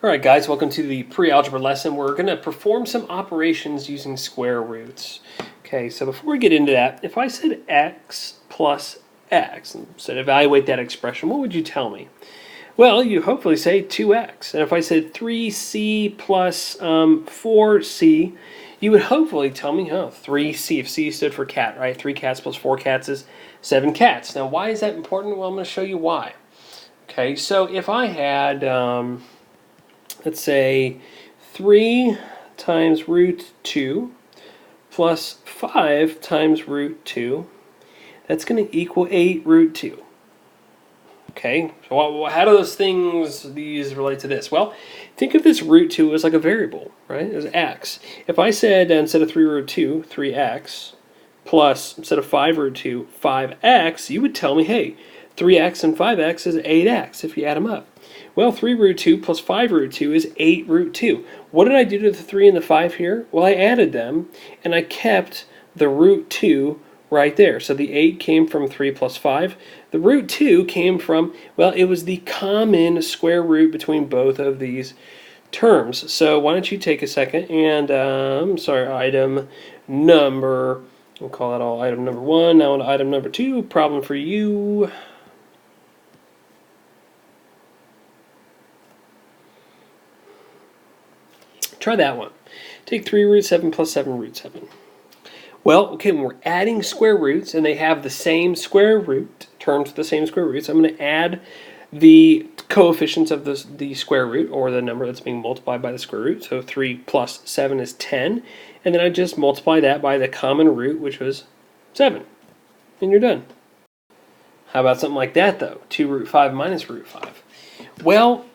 All right, guys, welcome to the pre-algebra lesson. We're going to perform some operations using square roots. Okay, so before we get into that, if I said x plus x and said evaluate that expression, what would you tell me? Well, you hopefully say 2x. And if I said 3c plus 4c, you would hopefully tell me, 3c, if c stood for cat, right? 3 cats plus 4 cats is 7 cats. Now, why is that important? Well, I'm going to show you why. Okay, so if I had, let's say, 3 times root 2 plus 5 times root 2, that's going to equal 8 root 2. Okay, so how do these relate to this? Well, think of this root 2 as like a variable, right? As x. If I said instead of 3 root 2, 3x, plus instead of 5 root 2, 5x, you would tell me, hey, 3x and 5x is 8x if you add them up. Well, 3 root 2 plus 5 root 2 is 8 root 2. What did I do to the 3 and the 5 here? Well, I added them, and I kept the root 2 right there. So the 8 came from 3 plus 5. The root 2 came from, well, it was the common square root between both of these terms. So why don't you take a second and, item number, we'll call that all item number 1. Now on to item number 2, problem for you. Try that one. Take 3 root 7 plus 7 root 7. Well, okay, when we're adding square roots and they have the same square root, terms with the same square roots, I'm going to add the coefficients of the square root, or the number that's being multiplied by the square root. So 3 plus 7 is 10. And then I just multiply that by the common root, which was 7. And you're done. How about something like that, though? 2 root 5 minus root 5. Well,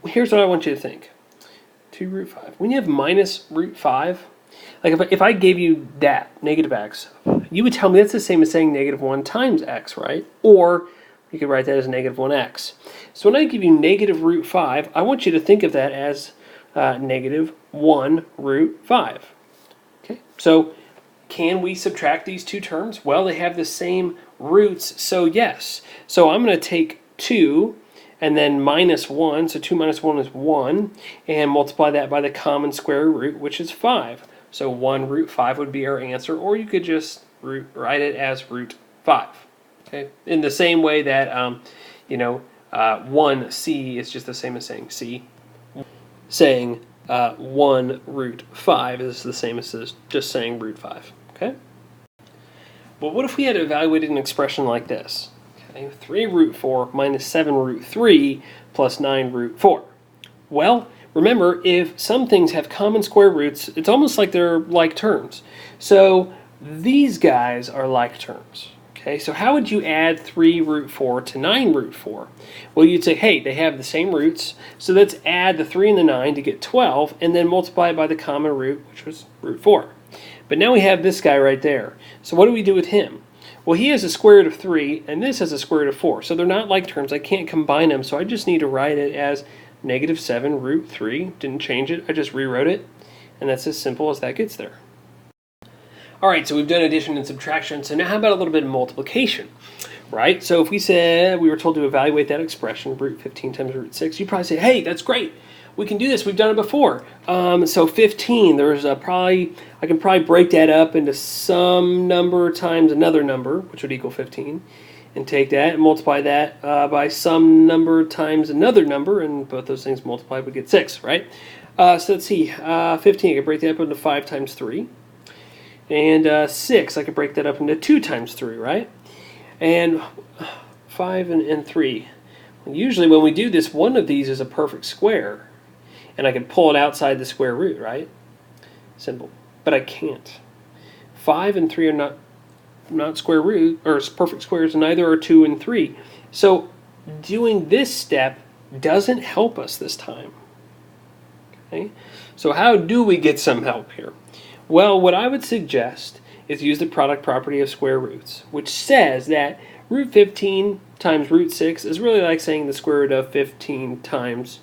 here's what I want you to think. 2 root 5. When you have minus root 5, like if I gave you that, negative x, you would tell me that's the same as saying negative 1 times x, right? Or you could write that as negative 1x. So when I give you negative root 5, I want you to think of that as negative 1 root 5. Okay, so can we subtract these two terms? Well, they have the same roots, so yes. So I'm going to take 2 and then minus 1, so 2 minus 1 is 1, and multiply that by the common square root, which is 5. So 1 root 5 would be our answer, or you could just write it as root 5. Okay, in the same way that 1c is just the same as saying c. Saying 1 root 5 is the same as just saying root 5. Okay. Well, what if we had evaluated an expression like this? 3 root 4 minus 7 root 3 plus 9 root 4. Well, remember, if some things have common square roots, it's almost like they're like terms. So these guys are like terms. Okay, so how would you add 3 root 4 to 9 root 4? Well, you'd say, hey, they have the same roots, so let's add the 3 and the 9 to get 12, and then multiply it by the common root, which was root 4. But now we have this guy right there. So what do we do with him? Well, he has a square root of 3, and this has a square root of 4. So they're not like terms. I can't combine them, so I just need to write it as negative 7 root 3. Didn't change it. I just rewrote it, and that's as simple as that gets there. All right, so we've done addition and subtraction. So now how about a little bit of multiplication, right? So if we said we were told to evaluate that expression, root 15 times root 6, you'd probably say, hey, that's great. We can do this. We've done it before. So 15, I can probably break that up into some number times another number, which would equal 15, and take that and multiply that by some number times another number, and both those things multiplied would get 6, right? So let's see, 15, I could break that up into 5 times 3, and 6, I could break that up into 2 times 3, right? And 5 and 3. Usually when we do this, one of these is a perfect square, and I can pull it outside the square root, right? Simple. But I can't. 5 and 3 are not square root, or perfect squares, and neither are 2 and 3. So doing this step doesn't help us this time. Okay? So how do we get some help here? Well, what I would suggest is use the product property of square roots, which says that root 15 times root 6 is really like saying the square root of 15 times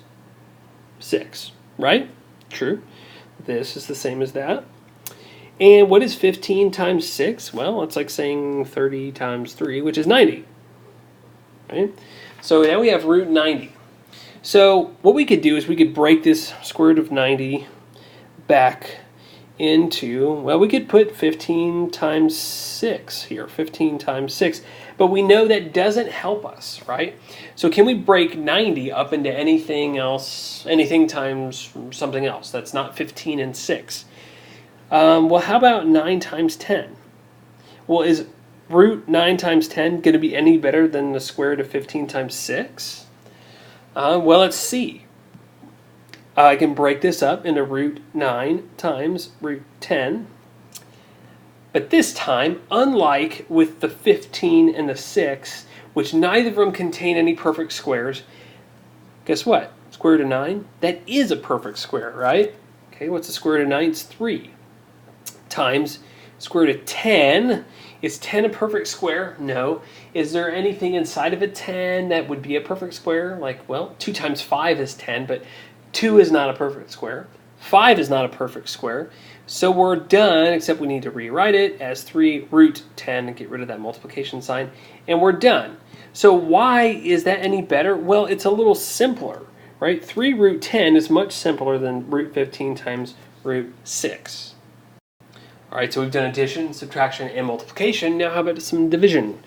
6, right? True. This is the same as that. And what is 15 times 6? Well, it's like saying 30 times 3, which is 90. Right? So now we have root 90. So what we could do is we could break this square root of 90 back into, well, we could put 15 times 6 here, 15 times 6. But we know that doesn't help us, right? So can we break 90 up into anything else, anything times something else that's not 15 and 6? Well, how about 9 times 10? Well, is root 9 times 10 going to be any better than the square root of 15 times 6? Well, let's see. I can break this up into root 9 times root 10. But this time, unlike with the 15 and the 6, which neither of them contain any perfect squares, guess what? Square root of 9, that is a perfect square, right? Okay, what's the square root of 9? It's 3. Times square root of 10. Is 10 a perfect square? No. Is there anything inside of a 10 that would be a perfect square? Like, well, 2 times 5 is 10, but 2 is not a perfect square. 5 is not a perfect square. So we're done, except we need to rewrite it as 3 root 10 and get rid of that multiplication sign, and we're done. So why is that any better? Well, it's a little simpler, right? 3 root 10 is much simpler than root 15 times root 6. All right, so we've done addition, subtraction, and multiplication. Now how about some division?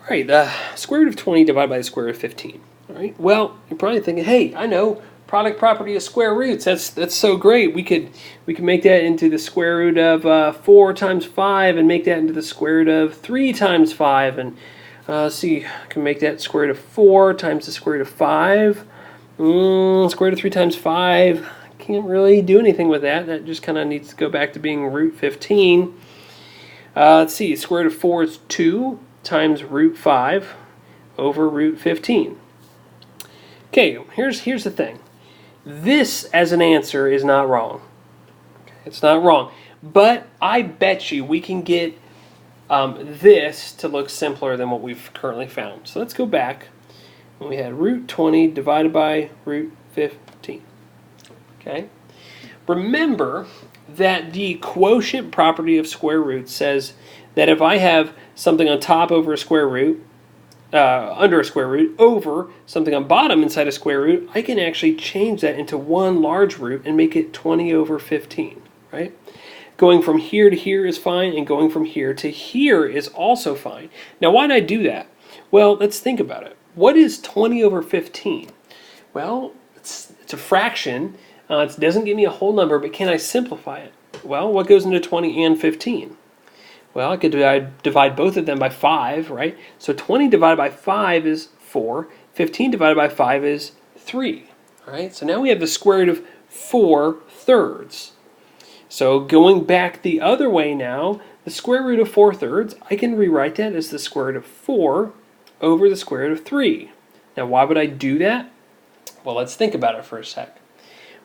All right, the square root of 20 divided by the square root of 15. All right, well, you're probably thinking, hey, I know, product property of square roots. That's so great. We could make that into the square root of 4 times 5 and make that into the square root of 3 times 5. And see, I can make that square root of 4 times the square root of 5. Square root of 3 times 5. Can't really do anything with that. That just kind of needs to go back to being root 15. Let's see, square root of 4 is 2 times root 5 over root 15. Okay, here's the thing. This as an answer is not wrong. It's not wrong. But I bet you we can get this to look simpler than what we've currently found. So let's go back. We had root 20 divided by root 15. Okay. Remember that the quotient property of square roots says that if I have something on top over a square root, under a square root, over something on bottom inside a square root, I can actually change that into one large root and make it 20 over 15, right? Going from here to here is fine, and going from here to here is also fine. Now, why did I do that? Well, let's think about it. What is 20 over 15? Well, it's a fraction. It doesn't give me a whole number, but can I simplify it? Well, what goes into 20 and 15? Well, I could divide both of them by 5, right? So 20 divided by 5 is 4. 15 divided by 5 is 3, right? So now we have the square root of 4/3. So going back the other way now, the square root of 4/3, I can rewrite that as the square root of 4 over the square root of 3. Now, why would I do that? Well, let's think about it for a sec.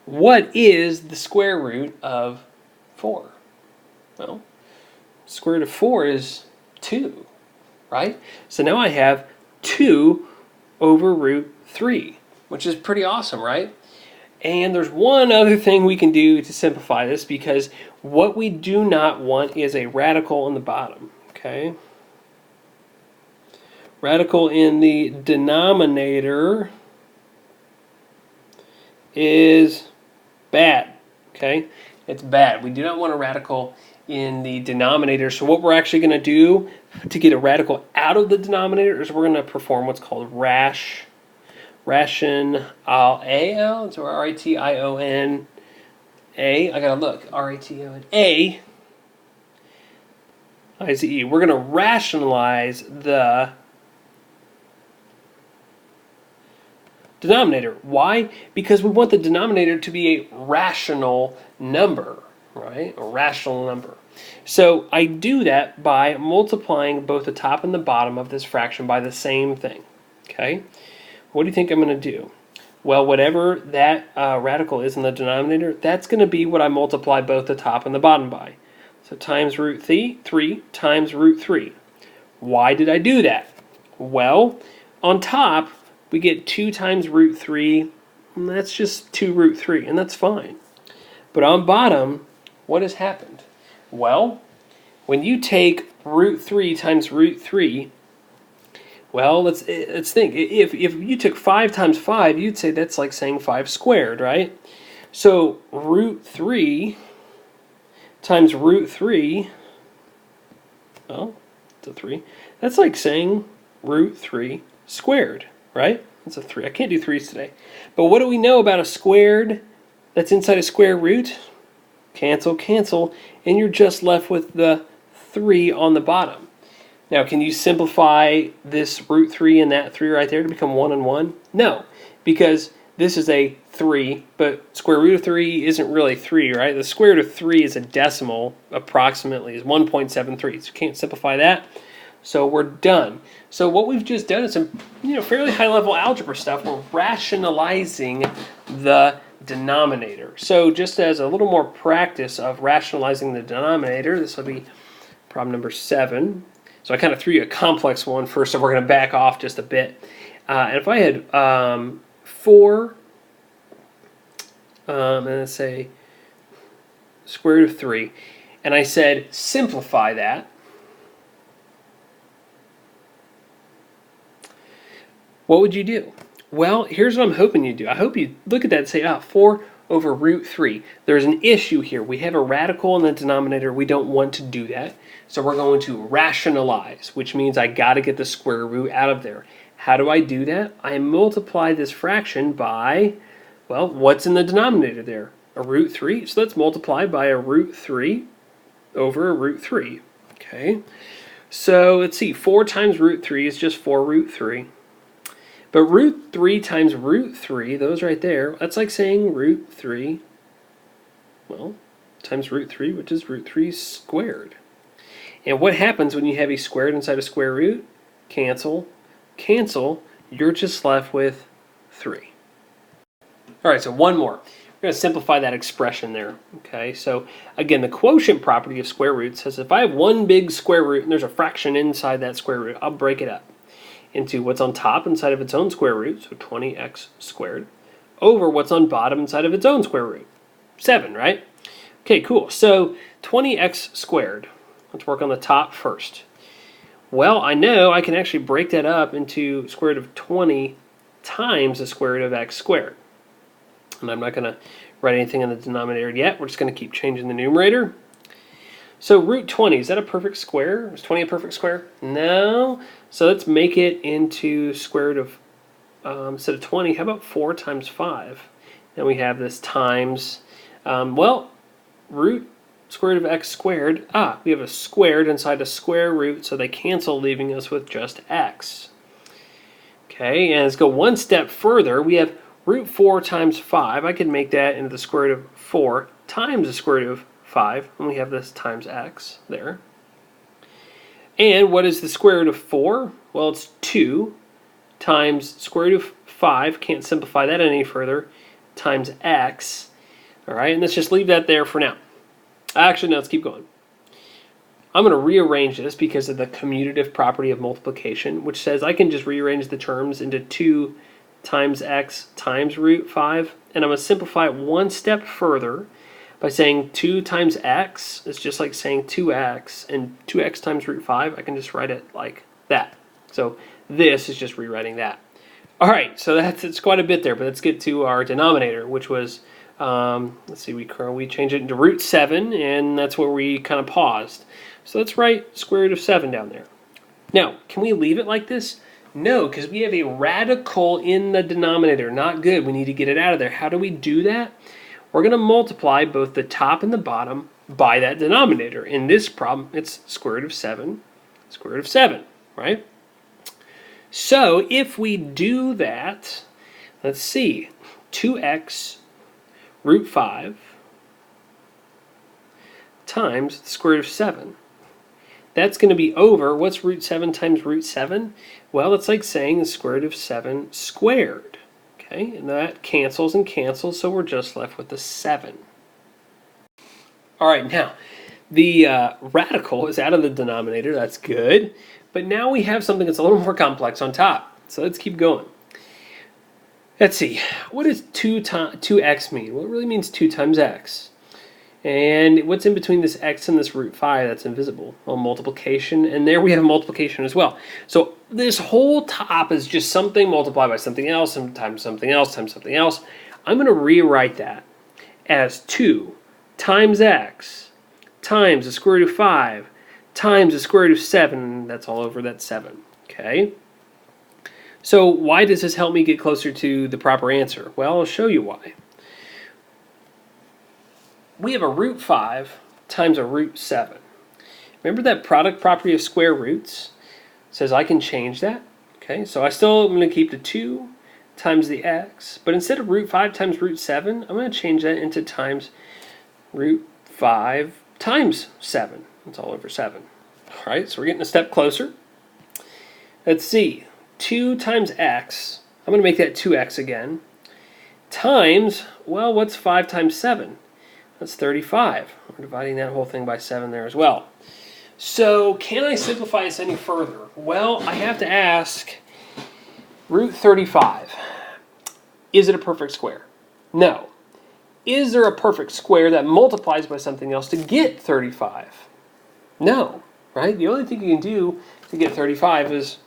What is the square root of 4? Well, square root of 4 is 2, right? So now I have 2 over root 3, which is pretty awesome, right? And there's one other thing we can do to simplify this, because what we do not want is a radical in the bottom, okay? Radical in the denominator is bad, okay? It's bad. We do not want a radical in the denominator. So what we're actually going to do to get a radical out of the denominator is we're going to perform what's called Rationalize. So R-I-T-I-O-N-A. I got to look. R-I-T-I-O-N-A. I-Z-E. We're going to rationalize the denominator. Why? Because we want the denominator to be a rational number, right? A rational number. So I do that by multiplying both the top and the bottom of this fraction by the same thing, okay? What do you think I'm going to do? Well, whatever that radical is in the denominator, that's going to be what I multiply both the top and the bottom by. So times root 3 times root 3. Why did I do that? Well, on top, we get 2 times root 3, and that's just 2 root 3, and that's fine. But on bottom, what has happened? Well, when you take root 3 times root 3, Well, let's think. If you took 5 times 5, you'd say that's like saying 5 squared, right? So root 3 times root 3, well, it's a 3. That's like saying root 3 squared, right? That's a 3. I can't do 3's today. But what do we know about a squared that's inside a square root? Cancel, cancel, and you're just left with the 3 on the bottom. Now, can you simplify this root 3 and that 3 right there to become 1 and 1? No, because this is a 3, but square root of 3 isn't really 3, right? The square root of 3 is a decimal, approximately, is 1.73. So you can't simplify that. So we're done. So what we've just done is some fairly high-level algebra stuff. We're rationalizing the denominator. So just as a little more practice of rationalizing the denominator, this will be problem number 7. So I kind of threw you a complex one first, so we're going to back off just a bit. And if I had 4, and let's say square root of 3, and I said simplify that, what would you do? Well, here's what I'm hoping you do. I hope you look at that and say, 4 over root 3. There's an issue here. We have a radical in the denominator. We don't want to do that. So we're going to rationalize, which means I got to get the square root out of there. How do I do that? I multiply this fraction by, well, what's in the denominator there? A root 3. So let's multiply by a root 3 over a root 3. Okay. So let's see. 4 times root 3 is just 4 root 3. But root 3 times root 3, those right there, that's like saying root 3, well, times root 3, which is root 3 squared. And what happens when you have a squared inside a square root? Cancel, cancel, you're just left with 3. All right, so one more. We're going to simplify that expression there. Okay, so again, the quotient property of square root says if I have one big square root and there's a fraction inside that square root, I'll break it up into what's on top inside of its own square root, so 20x squared, over what's on bottom inside of its own square root, 7, right? Okay, cool. So 20x squared. Let's work on the top first. Well, I know I can actually break that up into square root of 20 times the square root of x squared. And I'm not going to write anything in the denominator yet. We're just going to keep changing the numerator. So root 20, is that a perfect square? Is 20 a perfect square? No. So let's make it into square root of, instead of 20, how about 4 times 5? And we have this times, well, root square root of x squared. We have a squared inside a square root, so they cancel, leaving us with just x. Okay, and let's go one step further. We have root 4 times 5. I can make that into the square root of 4 times the square root of 5, and we have this times x there. And what is the square root of 4? Well, it's 2 times square root of 5, can't simplify that any further, times x. All right, and let's just leave that there for now. Actually, no, let's keep going. I'm going to rearrange this because of the commutative property of multiplication, which says I can just rearrange the terms into 2 times x times root 5, and I'm going to simplify it one step further by saying 2 times x is just like saying 2x, and 2x times root 5, I can just write it like that. So this is just rewriting that. All right, so it's quite a bit there, but let's get to our denominator, which was, let's see, we changed it into root 7, and that's where we kind of paused. So let's write square root of 7 down there. Now, can we leave it like this? No, because we have a radical in the denominator. Not good. We need to get it out of there. How do we do that? We're going to multiply both the top and the bottom by that denominator. In this problem, it's square root of 7, square root of 7, right? So if we do that, let's see, 2x root 5 times the square root of 7. That's going to be over, what's root 7 times root 7? Well, it's like saying the square root of 7 squared. Okay, and that cancels and cancels, so we're just left with the 7. All right, now, the radical is out of the denominator. That's good. But now we have something that's a little more complex on top. So let's keep going. Let's see. What does 2x mean? Well, it really means 2 times x. And what's in between this x and this root 5 that's invisible? Well, multiplication. And there we have multiplication as well. So this whole top is just something multiplied by something else, times something else, times something else. I'm going to rewrite that as 2 times x times the square root of 5 times the square root of 7. That's all over that 7. Okay? So why does this help me get closer to the proper answer? Well, I'll show you why. We have a root 5 times a root 7. Remember that product property of square roots? It says I can change that. Okay, so I still am going to keep the 2 times the x, but instead of root 5 times root 7, I'm going to change that into times root 5 times 7. It's all over 7. All right, so we're getting a step closer. Let's see. 2 times x, I'm going to make that 2x again, times, well, what's 5 times 7? That's 35. We're dividing that whole thing by 7 there as well. So can I simplify this any further? Well, I have to ask, root 35, is it a perfect square? No. Is there a perfect square that multiplies by something else to get 35? No, right? The only thing you can do to get 35 is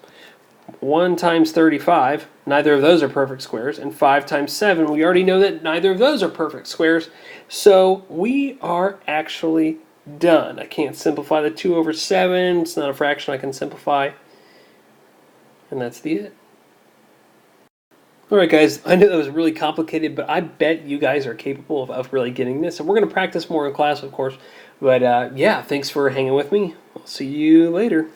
1 times 35, neither of those are perfect squares, and 5 times 7, we already know that neither of those are perfect squares, so we are actually done. I can't simplify the 2 over 7, it's not a fraction I can simplify, and that's the it. Alright guys, I know that was really complicated, but I bet you guys are capable of really getting this, and we're going to practice more in class, of course, but yeah, thanks for hanging with me. I'll see you later.